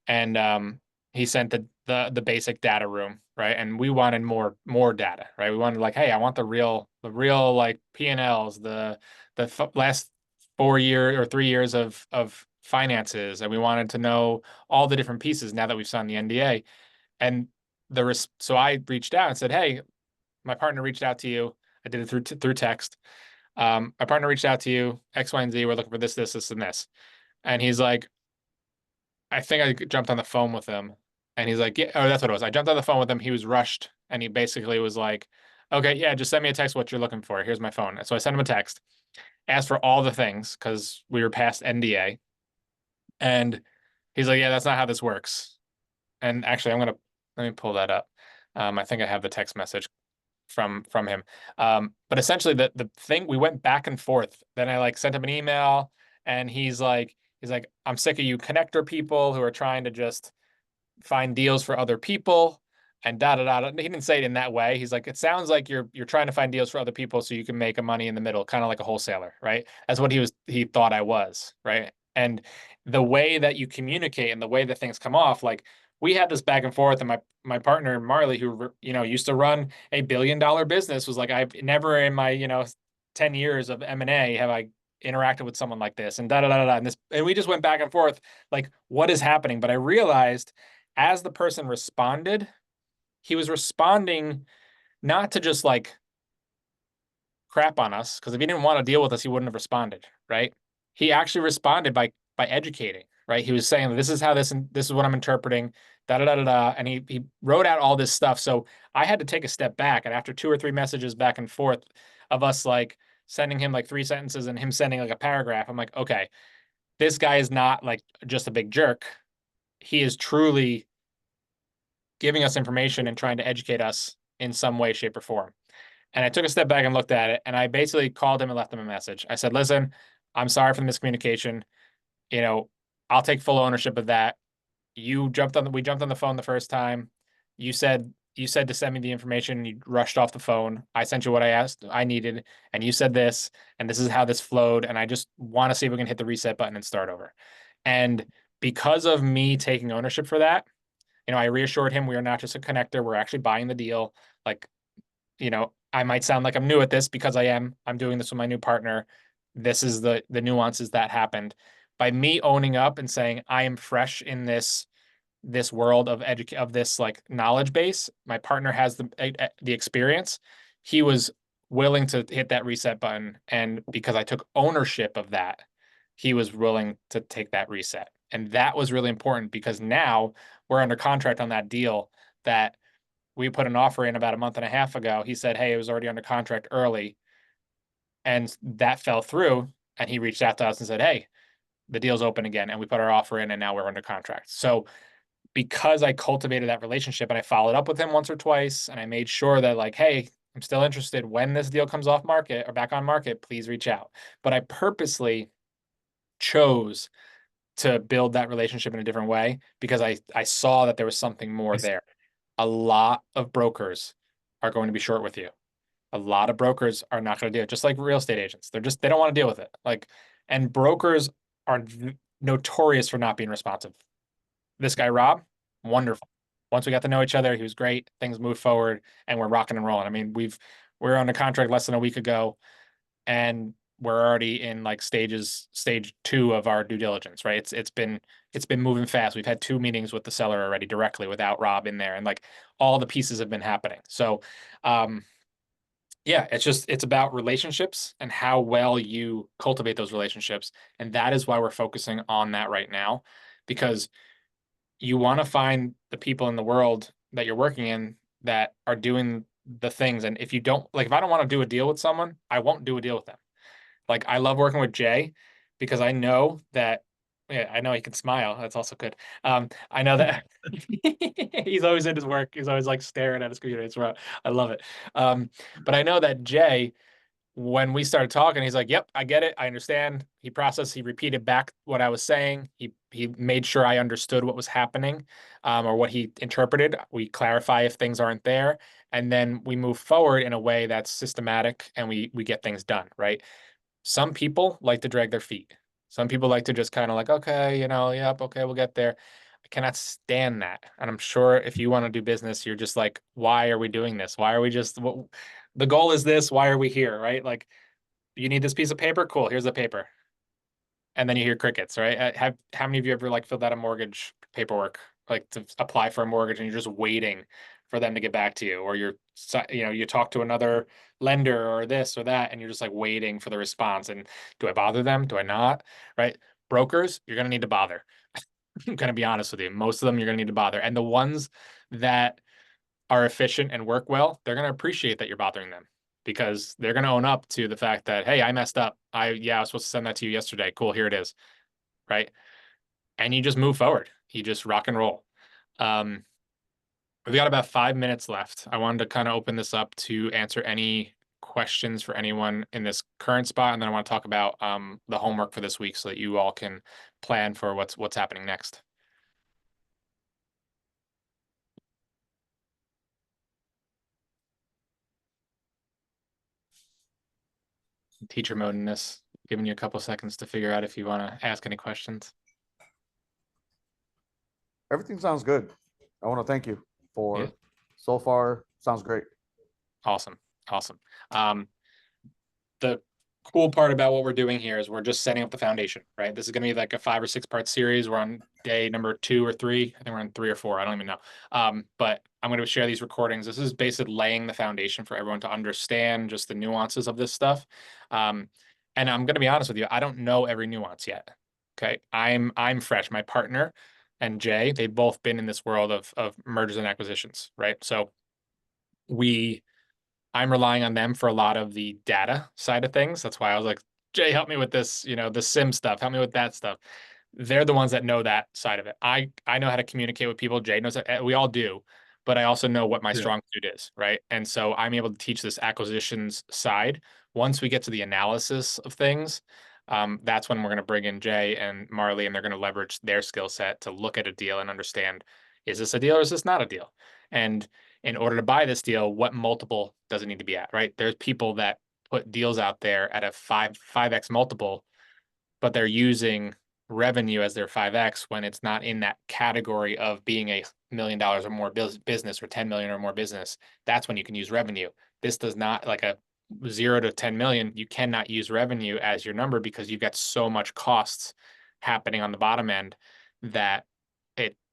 And he sent the basic data room, right? And we wanted more data, right? We wanted like, hey, I want the real like P&Ls, the last 4 year or 3 years of finances, and we wanted to know all the different pieces now that we've signed the NDA. And so I reached out and said, hey, my partner reached out to you. I did it through text. My partner reached out to you, X, Y, and Z. We're looking for this, and this. And he's like, I think I jumped on the phone with him. And he's like, yeah, oh, that's what it was. I jumped on the phone with him. He was rushed. And he basically was like, okay, yeah, just send me a text what you're looking for. Here's my phone. And so I sent him a text, asked for all the things because we were past NDA. And he's like, yeah, that's not how this works. And actually, let me pull that up. I think I have the text message from him. But essentially the thing, we went back and forth. Then I like sent him an email and he's like, I'm sick of you connector people who are trying to just find deals for other people and da da da. He didn't say it in that way. He's like, it sounds like you're trying to find deals for other people so you can make a money in the middle, kind of like a wholesaler, right? That's what he thought I was, right? And the way that you communicate and the way that things come off, like we had this back and forth, and my partner Marley, who used to run a $1 billion business, was like, I've never in my 10 years of M&A have I interacted with someone like this, and da da da da. And we just went back and forth, like, what is happening? But I realized as the person responded, he was responding not to just like crap on us, because if he didn't want to deal with us, he wouldn't have responded, right? He actually responded by educating, right? He was saying, this is how this is what I'm interpreting, da da da da da, and he wrote out all this stuff. So I had to take a step back, and after 2 or 3 messages back and forth of us like sending him like 3 sentences and him sending like a paragraph, I'm like, okay, this guy is not like just a big jerk. He is truly giving us information and trying to educate us in some way, shape, or form. And I took a step back and looked at it, and I basically called him and left him a message. I said, listen, I'm sorry for the miscommunication. You know, I'll take full ownership of that. We jumped on the phone the first time. You said to send me the information. You rushed off the phone. I sent you what I needed, and you said this, and this is how this flowed. And I just want to see if we can hit the reset button and start over. And because of me taking ownership for that, I reassured him we are not just a connector. We're actually buying the deal. Like, I might sound like I'm new at this because I am. I'm doing this with my new partner. This is the nuances that happened. By me owning up and saying I am fresh in this world of this like knowledge base, my partner has the experience. He was willing to hit that reset button, and because I took ownership of that, he was willing to take that reset. And that was really important because now we're under contract on that deal that we put an offer in about a month and a half ago. He said, hey, it was already under contract early. And that fell through. And he reached out to us and said, hey, the deal's open again. And we put our offer in and now we're under contract. So because I cultivated that relationship and I followed up with him once or twice and I made sure that like, hey, I'm still interested. When this deal comes off market or back on market, please reach out. But I purposely chose to build that relationship in a different way because I saw that there was something more there. A lot of brokers are going to be short with you. A lot of brokers are not going to do it, just like real estate agents. They don't want to deal with it. Like, and brokers are notorious for not being responsive. This guy, Rob, wonderful. Once we got to know each other, he was great. Things moved forward and we're rocking and rolling. I mean, we're on a contract less than a week ago and we're already in like stage 2 of our due diligence, right? It's been moving fast. We've had 2 meetings with the seller already directly without Rob in there, and like all the pieces have been happening. So yeah, it's about relationships and how well you cultivate those relationships. And that is why we're focusing on that right now, because you want to find the people in the world that you're working in that are doing the things. And if you don't, like, if I don't want to do a deal with someone, I won't do a deal with them. Like, I love working with Jay because I know that, yeah, I know he can smile. That's also good. I know that he's always in his work. He's always like staring at his computer. I love it. But I know that Jay, when we started talking, he's like, yep, I get it. I understand. He repeated back what I was saying. He made sure I understood what was happening, or what he interpreted. We clarify if things aren't there. And then we move forward in a way that's systematic and we get things done, right? Some people like to drag their feet. Some people like to just kind of like, okay, yep, okay, we'll get there. I cannot stand that. And I'm sure if you want to do business, you're just like, why are we doing this? Why are we just, what, the goal is this? Why are we here? Right? Like, you need this piece of paper? Cool. Here's the paper. And then you hear crickets, right? How many of you ever like filled out a mortgage paperwork like to apply for a mortgage and you're just waiting for them to get back to you, or you talk to another lender or this or that, and you're just like waiting for the response. And do I bother them? Do I not? Right? Brokers, you're going to need to bother. I'm going to be honest with you. Most of them you're going to need to bother. And the ones that are efficient and work well, they're going to appreciate that you're bothering them because they're going to own up to the fact that, hey, I messed up. I was supposed to send that to you yesterday. Cool, here it is. Right. And you just move forward. You just rock and roll. Um, we've got about 5 minutes left. I wanted to kind of open this up to answer any questions for anyone in this current spot, and then I want to talk about the homework for this week so that you all can plan for what's happening next. Teacher mode in this, giving you a couple seconds to figure out if you want to ask any questions. Everything sounds good. I want to thank you for Yeah. so far. Sounds great. Awesome. Awesome. The cool part about what we're doing here is we're just setting up the foundation, right? This is going to be like a 5 or 6 part series. We're on day number 2 or 3. I think we're on 3 or 4. I don't even know. But I'm going to share these recordings. This is basically laying the foundation for everyone to understand just the nuances of this stuff. And I'm going to be honest with you. I don't know every nuance yet. Okay. I'm fresh. My partner and Jay, they've both been in this world of mergers and acquisitions, right? So I'm relying on them for a lot of the data side of things. That's why I was like, Jay, help me with this, the sim stuff. Help me with that stuff. They're the ones that know that side of it. I know how to communicate with people. Jay knows that. We all do, but I also know what my strong suit is, right? And so I'm able to teach this acquisitions side. Once we get to the analysis of things, that's when we're going to bring in Jay and Marley, and they're going to leverage their skill set to look at a deal and understand, is this a deal or is this not a deal? And in order to buy this deal, what multiple does it need to be at, right? There's people that put deals out there at a 5x multiple, but they're using revenue as their 5x when it's not in that category of being $1 million or more business or 10 million or more business. That's when you can use revenue. This does not, like a 0 to 10 million, you cannot use revenue as your number because you've got so much costs happening on the bottom end that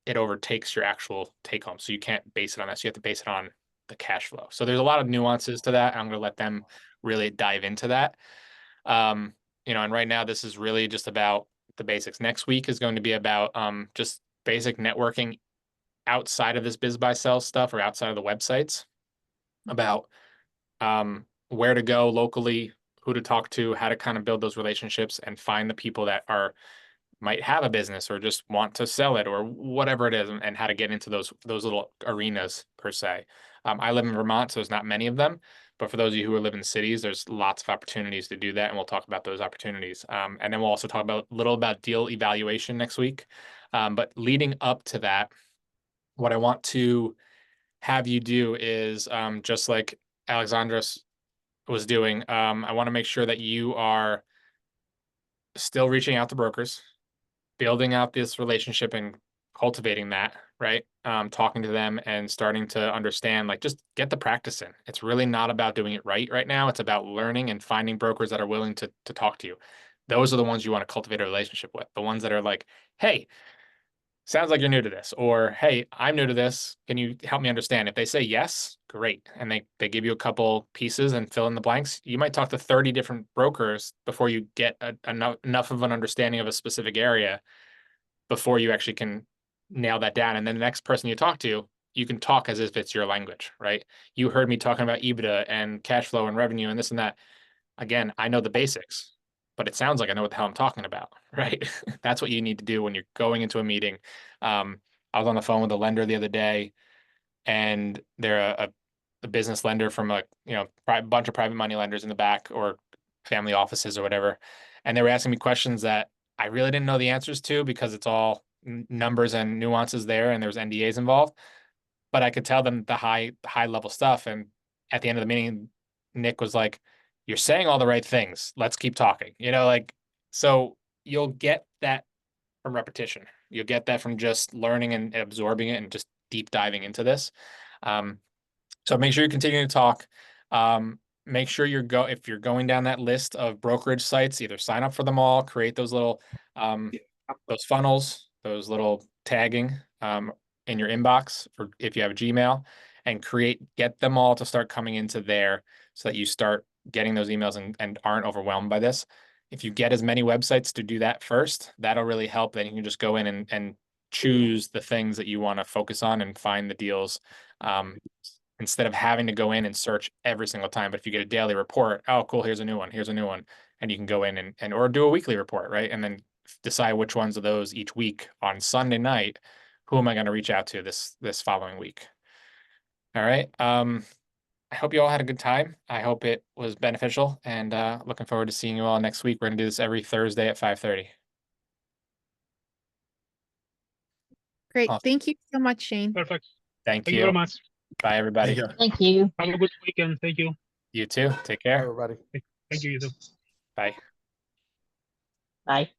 it overtakes your actual take home. So you can't base it on that. So you have to base it on the cash flow. So there's a lot of nuances to that. I'm going to let them really dive into that. And right now this is really just about the basics. Next week is going to be about just basic networking outside of this biz buy sell stuff or outside of the websites, about where to go locally, who to talk to, how to kind of build those relationships and find the people that might have a business or just want to sell it or whatever it is, and how to get into those little arenas per se. I live in Vermont, so there's not many of them, but for those of you who live in cities, there's lots of opportunities to do that, and we'll talk about those opportunities. And then we'll also talk about a little about deal evaluation next week. But leading up to that, what I want to have you do is just like Alexandros was doing, I want to make sure that you are still reaching out to brokers, building out this relationship and cultivating that, right? Talking to them and starting to understand, like, just get the practice in. It's really not about doing it right now. It's about learning and finding brokers that are willing to talk to you. Those are the ones you want to cultivate a relationship with. The ones that are like, hey, sounds like you're new to this, or hey, I'm new to this. Can you help me understand? If they say yes, great. And they give you a couple pieces and fill in the blanks. You might talk to 30 different brokers before you get enough of an understanding of a specific area before you actually can nail that down. And then the next person you talk to, you can talk as if it's your language, right? You heard me talking about EBITDA and cash flow and revenue and this and that. Again, I know the basics, but it sounds like I know what the hell I'm talking about, right? That's what you need to do when you're going into a meeting. I was on the phone with a lender the other day, and they're a business lender from a bunch of private money lenders in the back, or family offices or whatever. And they were asking me questions that I really didn't know the answers to because it's all numbers and nuances there, and there's NDAs involved. But I could tell them the high level stuff. And at the end of the meeting, Nick was like, "You're saying all the right things. Let's keep talking." So you'll get that from repetition. You'll get that from just learning and absorbing it and just deep diving into this. So make sure you're continuing to talk. Make sure if you're going down that list of brokerage sites, either sign up for them all, create those little those funnels, those little tagging, in your inbox, or if you have a Gmail, and get them all to start coming into there so that you start getting those emails and aren't overwhelmed by this. If you get as many websites to do that first, that'll really help. Then you can just go in and choose the things that you want to focus on and find the deals, instead of having to go in and search every single time. But if you get a daily report, oh, cool, here's a new one, and you can go in and or do a weekly report, right? And then decide which ones of those each week on Sunday night, who am I going to reach out to this following week? All right. I hope you all had a good time. I hope it was beneficial, and looking forward to seeing you all next week. We're going to do this every Thursday at 5:30. Great. Awesome. Thank you so much, Shane. Perfect. Thank Thank you very you. much. Bye, everybody. Thank you. Thank you. Have a good weekend. Thank you. You too. Take Bye, care. everybody. Thank you, you too. Bye. Bye.